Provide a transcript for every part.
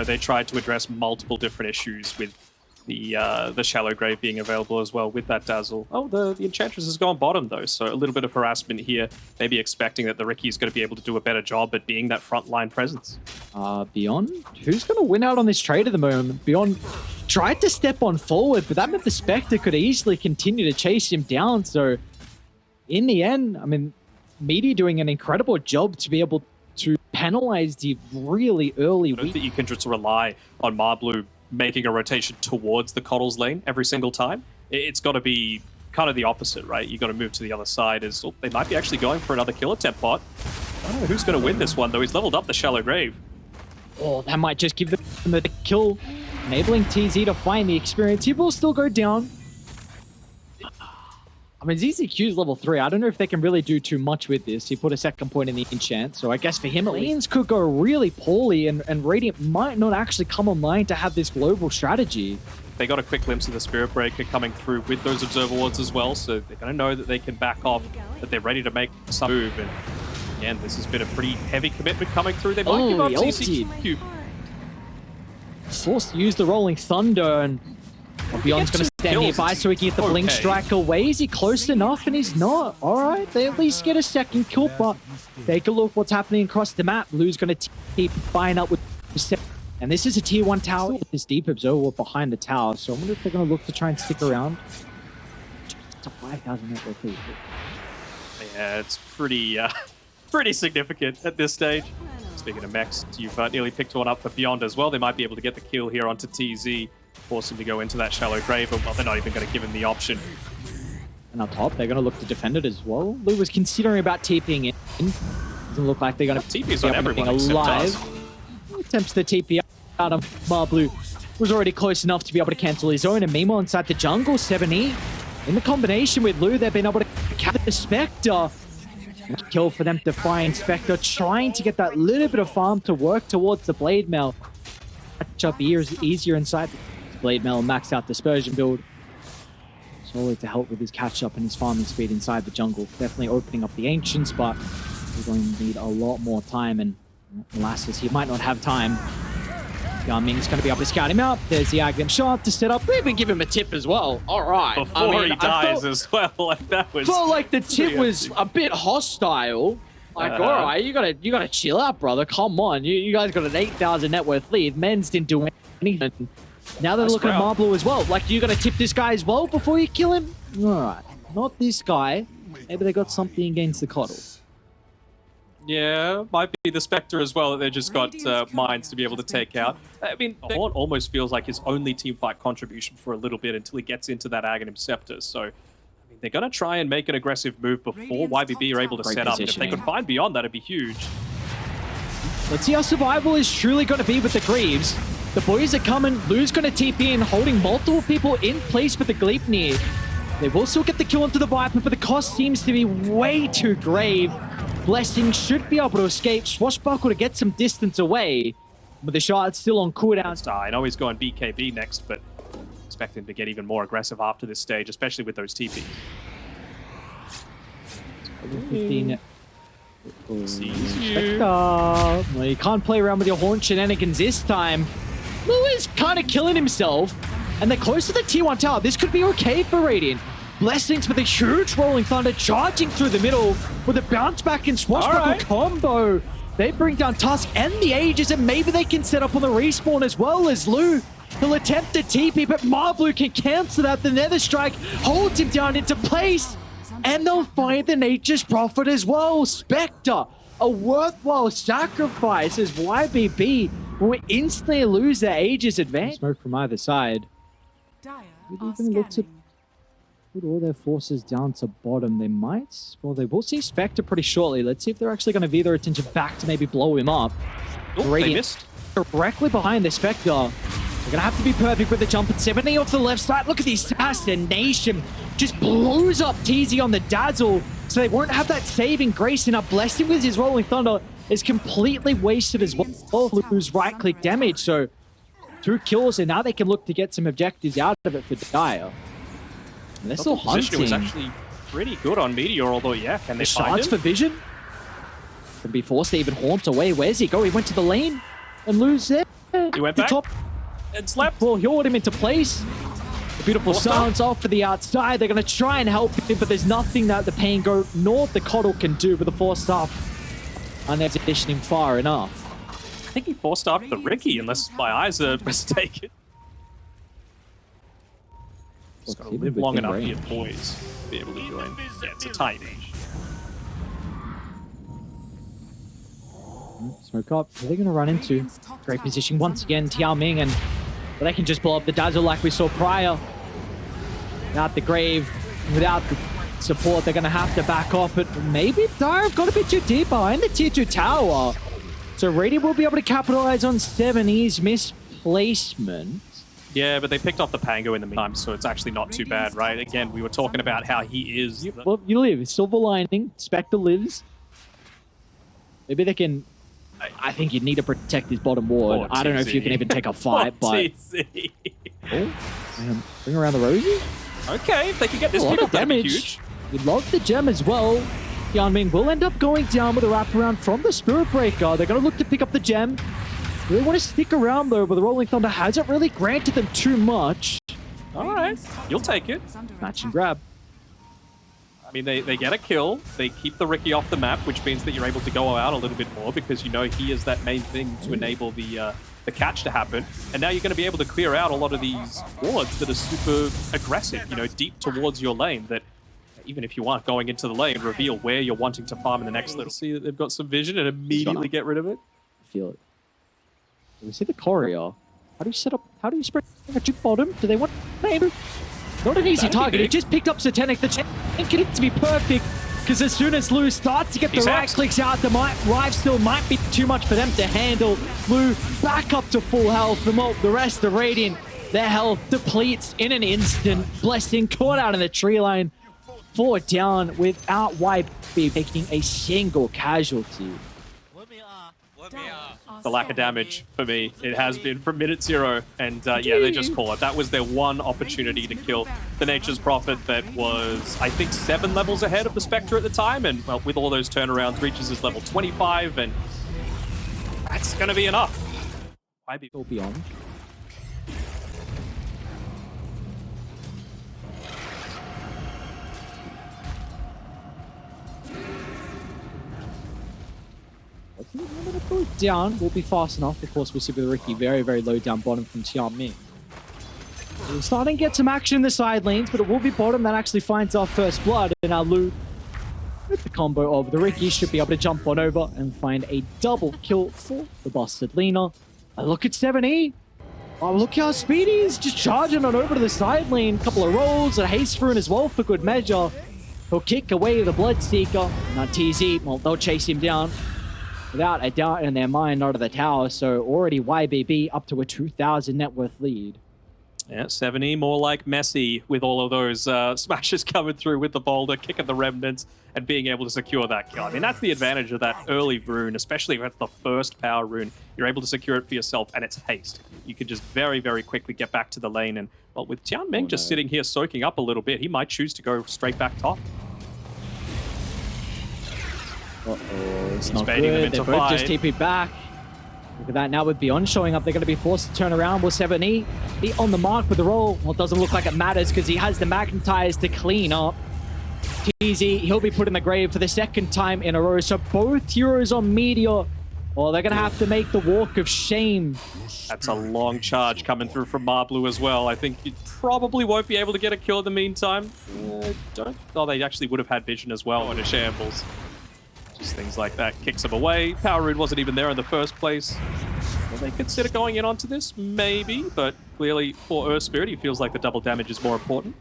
know, they tried to address multiple different issues with the shallow grave being available as well with that dazzle. Oh, the Enchantress has gone bottom though, so a little bit of harassment here. Maybe expecting that the Riki is going to be able to do a better job at being that frontline presence. Beyond, who's going to win out on this trade at the moment? Beyond tried to step on forward, but that meant the Spectre could easily continue to chase him down. So in the end, I mean, Meteor doing an incredible job to be able to penalize the really early. I don't think you can just rely on Marblu making a rotation towards the Coddles lane every single time. It's got to be kind of the opposite, right? You got to move to the other side. They might be actually going for another kill attempt bot. I don't know who's going to win this one, though. He's leveled up the shallow grave. Oh, that might just give them the kill, enabling TZ to find the experience. He will still go down. I mean, ZZQ's level 3. I don't know if they can really do too much with this. He put a second point in the enchant, so I guess for him, lanes could go really poorly, and Radiant might not actually come online to have this global strategy. They got a quick glimpse of the Spirit Breaker coming through with those Observer Wards as well, so they're going to know that they can back off, that they're ready to make some move. And again, this has been a pretty heavy commitment coming through. They might give up ZZQ. Forced to use the Rolling Thunder, and Beyond's going to stand nearby so he can get the Blink Strike away. Is he close enough? And he's not. All right, they at least get a second kill, but take a look what's happening across the map. Blue's going to keep buying up with the. And this is a tier 1 tower. This deep Observer behind the tower, so I wonder if they're going to look to try and stick around. It's a 5,000 net worth. Yeah, it's pretty pretty significant at this stage. Speaking of mechs, you've nearly picked one up for Beyond as well. They might be able to get the kill here onto TZ. Force him to go into that shallow grave, but well, they're not even going to give him the option. And up top, they're going to look to defend it as well. Lou was considering about TPing in. Doesn't look like they're going to TP's on everyone alive. Attempts to TP out of Marblu. Was already close enough to be able to cancel his own. And Mimo inside the jungle, 7E. In the combination with Lou, they've been able to capture the Spectre. Kill for them to find Spectre, trying to get that little bit of farm to work towards the Blade Mail. Catch up easier inside the Blade Mail, max out Dispersion build. Solely to help with his catch up and his farming speed inside the jungle. Definitely opening up the Ancients, but we're going to need a lot more time. And Molasses, he might not have time. Ming's going to be able to scout him out. There's the Aghanim shot to set up. They even give him a tip as well. All right. Before he dies as well. Like that was. Felt like the tip was a bit hostile. Like, all right, you gotta chill out, brother. Come on, you guys got an 8,000 net worth lead. Men's didn't do anything. Now they're looking at Marblu as well. Like, you gotta tip this guy as well before you kill him. All right, not this guy. Maybe they got something against the Coddle. Yeah, might be the Spectre as well that they just got mines to be able to take out. I mean, Horn almost feels like his only teamfight contribution for a little bit until he gets into that Aghanim Scepter. So, I mean, they're going to try and make an aggressive move before YBB are able to set up. If they could find Beyond, that'd be huge. Let's see how survival is truly going to be with the Greaves. The boys are coming. Lou's going to TP in, holding multiple people in place with the Gleipnir. They will still get the kill onto the Viper, but the cost seems to be way too grave. Blessing should be able to escape. Swashbuckle to get some distance away. But the shot still on cooldown. I know he's going BKB next, but expect him to get even more aggressive after this stage, especially with those TPs. 15. Well, you can't play around with your Horn shenanigans this time. Lou is kind of killing himself. And they're close to the T1 tower. This could be okay for Radiant. Blessings with a huge Rolling Thunder charging through the middle with a bounce back and Swashbuckle combo. They bring down Tusk and the Aegis, and maybe they can set up on the respawn as well as Lou. He'll attempt the TP, but Marblu can cancel that. The Nether Strike holds him down into place, and they'll find the Nature's Prophet as well. Spectre, a worthwhile sacrifice as YBB will instantly lose their Aegis advantage. Smoke from either side. Would even look to put all their forces down to bottom. They might. Well, they will see Spectre pretty shortly. Let's see if they're actually going to veer their attention back to maybe blow him up. Oh, they missed. Directly behind the Spectre. They're going to have to be perfect with the jump at 70 off the left side. Look at the assassination. Just blows up TZ on the Dazzle. So they won't have that saving grace, and a Blessing with his Rolling Thunder is completely wasted as well. Lose right-click damage. So 2 kills, and now they can look to get some objectives out of it for Dire. And they're still hunting. Was actually pretty good on Meteor, although, yeah, can they find him? For vision. Can be forced to even haunt away. Where's he go? He went to the lane and lose there. He went the back top. and slept. Well, healed him into place. A beautiful silence off for the outside. They're going to try and help him, but there's nothing that the Pango nor the Coddle can do with the force staff. And they're positioning far enough. I think he forced off the Ricky, unless my eyes are mistaken. He's got to live long enough here, boys, to be able to join. Yeah, it's a tight age. Smoke up. Who are they going to run into? Great position once again, Tiao Ming, and they can just blow up the Dazzle like we saw prior. Without the Grave, without the support, they're going to have to back off. But maybe Dire have got a bit too deep behind the tier 2 tower. So Radiant will be able to capitalize on 7E's misplacement. Yeah, but they picked off the Pango in the meantime, so it's actually not too bad, right? Again, we were talking about how he is... Well, you live. Silver lining. Spectre lives. Maybe they can... I think you need to protect his bottom ward. I don't know if you can even take a fight, but... Oh, bring around the Rosie? Okay, if they can get this pick up, that'd be huge. We love the gem as well. Yanming will end up going down with a wraparound from the Spirit Breaker. They're going to look to pick up the gem. They want to stick around, though, but the Rolling Thunder hasn't really granted them too much. All right, you'll take it. Match and grab. I mean, they get a kill. They keep the Ricky off the map, which means that you're able to go out a little bit more because you know he is that main thing to enable the catch to happen. And now you're going to be able to clear out a lot of these wards that are super aggressive, you know, deep towards your lane that even if you aren't going into the lane, reveal where you're wanting to farm in the next little. See that they've got some vision and immediately get rid of it. I feel it. We see the courier. How do you set up? How do you spread to bottom? Do they want maybe? Not an easy target. It just picked up Satanic. The chain needs to be perfect because as soon as Lu starts to get the right clicks out, the life still might be too much for them to handle. Lu back up to full health. The rest of Radiant, their health depletes in an instant. Blessing caught out in the tree line. 4 down without YB making a single casualty. The lack of damage for me, it has been from minute 0, and yeah, they just call it. That was their one opportunity to kill the Nature's Prophet that was, I think, 7 levels ahead of the Spectre at the time, and well, with all those turnarounds, reaches his level 25, and that's going to be enough. YB Still beyond. Down will be fast enough. Of course, we'll see with Ricky very, very low down bottom from Tian Ming. We're starting to get some action in the side lanes, but it will be bottom that actually finds our first blood. And our Lu, with the combo of the Ricky, should be able to jump on over and find a double kill for the Busted Lena. A look at 7E. Oh, look how speedy he is, just charging on over to the side lane. Couple of rolls, a haste rune as well for good measure. He'll kick away the Bloodseeker. Now TZ, well, they'll chase him down. Without a doubt in their mind out of the tower, so already YBB up to a 2,000 net worth lead. Yeah, 7E more like Messi with all of those smashes coming through with the boulder, kicking the remnants, and being able to secure that kill. I mean, that's the advantage of that early rune, especially if it's the first power rune. You're able to secure it for yourself, and it's haste. You can just very, very quickly get back to the lane, and well, with Tianming just sitting here soaking up a little bit, he might choose to go straight back top. Uh-oh, it's not good. They're both just TP'd back. Look at that. Now with Beyond showing up, they're going to be forced to turn around. Will 7E be on the mark with the roll? Well, it doesn't look like it matters because he has the Magnetize to clean up. TZ, he'll be put in the grave for the second time in a row. So both heroes on Meteor. Well, they're going to have to make the walk of shame. That's a long charge coming through from Marblu as well. I think you probably won't be able to get a kill in the meantime. Oh, they actually would have had vision as well on a shambles. Just things like that. Kicks him away. Power Rune wasn't even there in the first place. Will they consider going in onto this? Maybe, but clearly for Earth Spirit, he feels like the double damage is more important.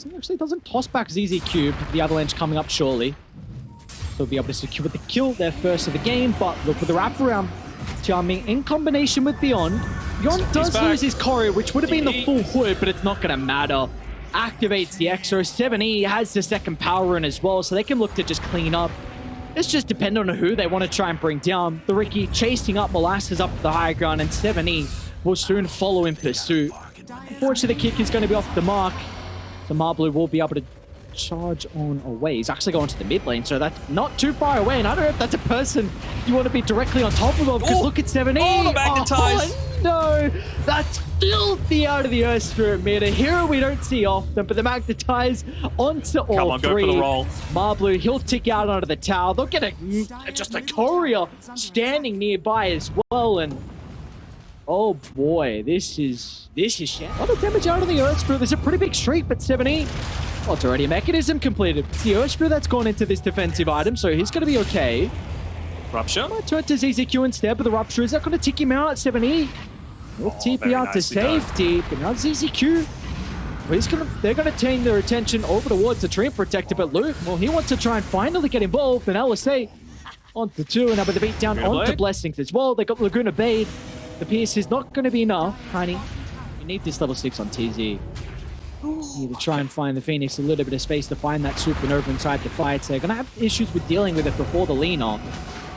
He actually doesn't toss back ZZ Cube. The Avalanche coming up shortly. They'll be able to secure the kill, their first of the game, but look for the wraparound. Charming in combination with Beyond. Beyond does lose his Courier, which would have been the full hood, but it's not going to matter. Activates the Exo. 7E has the second power rune as well, so they can look to just clean up. It's just dependent on who they want to try and bring down. The Ricky chasing up Molasses up the high ground, and 7E will soon follow in pursuit. Unfortunately, the kick is going to be off the mark. So Marblu will be able to charge on away. He's actually going to the mid lane, so that's not too far away. And I don't know if that's a person you want to be directly on top of, because look at 7E. Oh, the magnetize. Oh, no, that's filthy out of the Earth Spirit mid. A hero we don't see often, but the magnetize onto all Come on, three. go for the roll. Marblu, he'll tick out onto the tower. They'll get just a courier standing nearby as well, and oh boy, this is shit. A lot of damage out of the Earth Spirit. There's a pretty big streak, but 7E. Oh, it's already a mechanism completed. It's the Earth Spirit that's gone into this defensive item, so he's going to be okay. Rupture? Might turn to ZZQ instead, but the Rupture, is that going to tick him out at 7E? He'll TP out to safety, but now ZZQ. Well, they're going to turn their attention over towards the Dream Protector, but Luke, well, he wants to try and finally get involved, and LSA onto 2, and now with the beat down onto Blessings as well. They got Laguna Bade. The Pierce is not going to be enough, Tiny. You need this level 6 on TZ. You need to try and find the Phoenix a little bit of space to find that supernova inside the fight. So they're going to have issues with dealing with it before the lean on.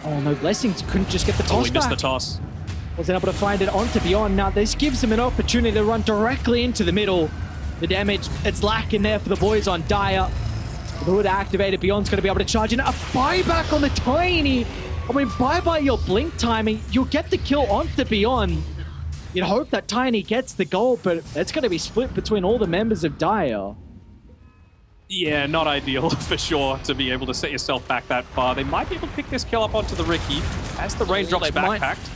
Oh no, Blessings couldn't just get the toss he back. missed the toss. Wasn't able to find it onto Beyond. Now this gives him an opportunity to run directly into the middle. The damage, it's lacking there for the boys on Dire. The hood activated, Beyond's going to be able to charge in. A buyback on the Tiny. I mean, bye-bye your blink timing. You'll get the kill onto Beyond. You'd hope that Tiny gets the goal, but it's going to be split between all the members of Dire. Yeah, not ideal for sure to be able to set yourself back that far. They might be able to pick this kill up onto the Ricky as the raindrops backpacked.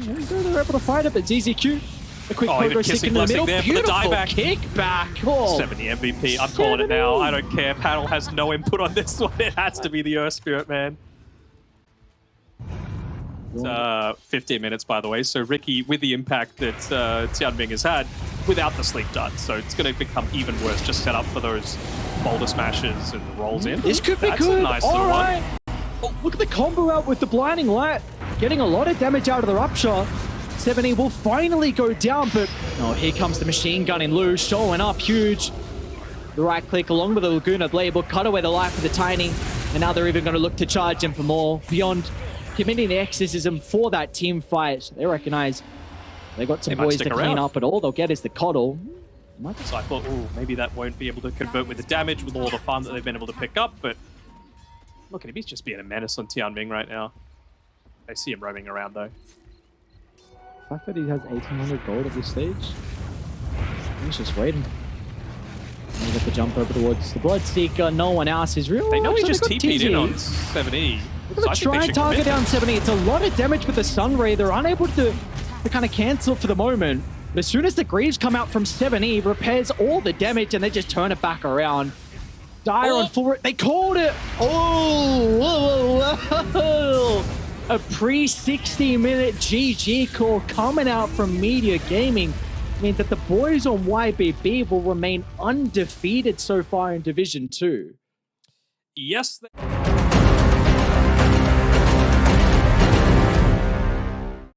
They're able to fight it, but ZZQ, a quick pogo stick in the middle. Beautiful kickback. Oh. 70 MVP. I'm calling it now. I don't care. Panel has no input on this one. It has to be the Earth Spirit, man. It's 15 minutes, by the way. So Ricky, with the impact that Tianming has had, without the sleep dart, so it's going to become even worse. Just set up for those boulder smashes and rolls in. This could be That's good. A nice All little right. one. Oh, look at the combo out with the blinding light, getting a lot of damage out of the Rupture. 70 will finally go down, but oh, here comes the machine gun in Lou, showing up huge. The right click along with the Laguna Blade will cut away the life of the Tiny, and now they're even going to look to charge him for more. Beyond committing the exorcism for that team fight, so they recognize they got some boys to clean up, but all they'll get is the coddle. So I thought, oh, maybe that won't be able to convert with the damage with all the farm that they've been able to pick up, but look at him, he's just being a menace on Tianming right now. I see him roaming around though. The fact that he has 1800 gold at this stage, he's just waiting. They get the jump over towards the Bloodseeker. No one else is real. They know he just TP'd in on 7E. So try and target down 7E. It's a lot of damage with the Sunray. They're unable to kind of cancel it for the moment. But as soon as the Greaves come out from 7E, repairs all the damage and they just turn it back around. Dire on full. They called it. Oh, a pre-60-minute GG call coming out from Meteor Gaming means that the boys on YBB will remain undefeated so far in Division 2. Yes.